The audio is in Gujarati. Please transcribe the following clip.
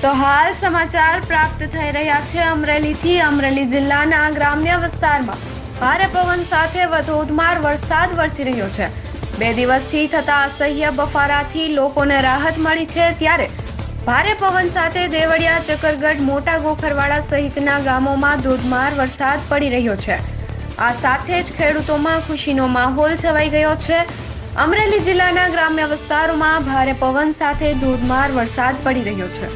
તો હાલ સમાચાર પ્રાપ્ત થઈ રહ્યા છે અમરેલીથી। અમરેલી જિલ્લાના ગ્રામ્ય વિસ્તારમાં ભારે પવન સાથે ધોધમાર વરસાદ વરસી રહ્યો છે। 2 દિવસથી થતા અસહ્ય બફારાથી લોકોને રાહત મળી છે, ત્યારે ભારે પવન સાથે દેવળિયા, ચકરગઢ, મોટા ગોખરવાડા સહિતના ગામોમાં ધોધમાર વરસાદ પડી રહ્યો છે। આ સાથે જ ખેડૂતોમાં ખુશીનો માહોલ છવાઈ ગયો છે। અમરેલી જિલ્લાના ગ્રામ્ય વિસ્તારોમાં ભારે પવન સાથે ધોધમાર વરસાદ પડી રહ્યો છે।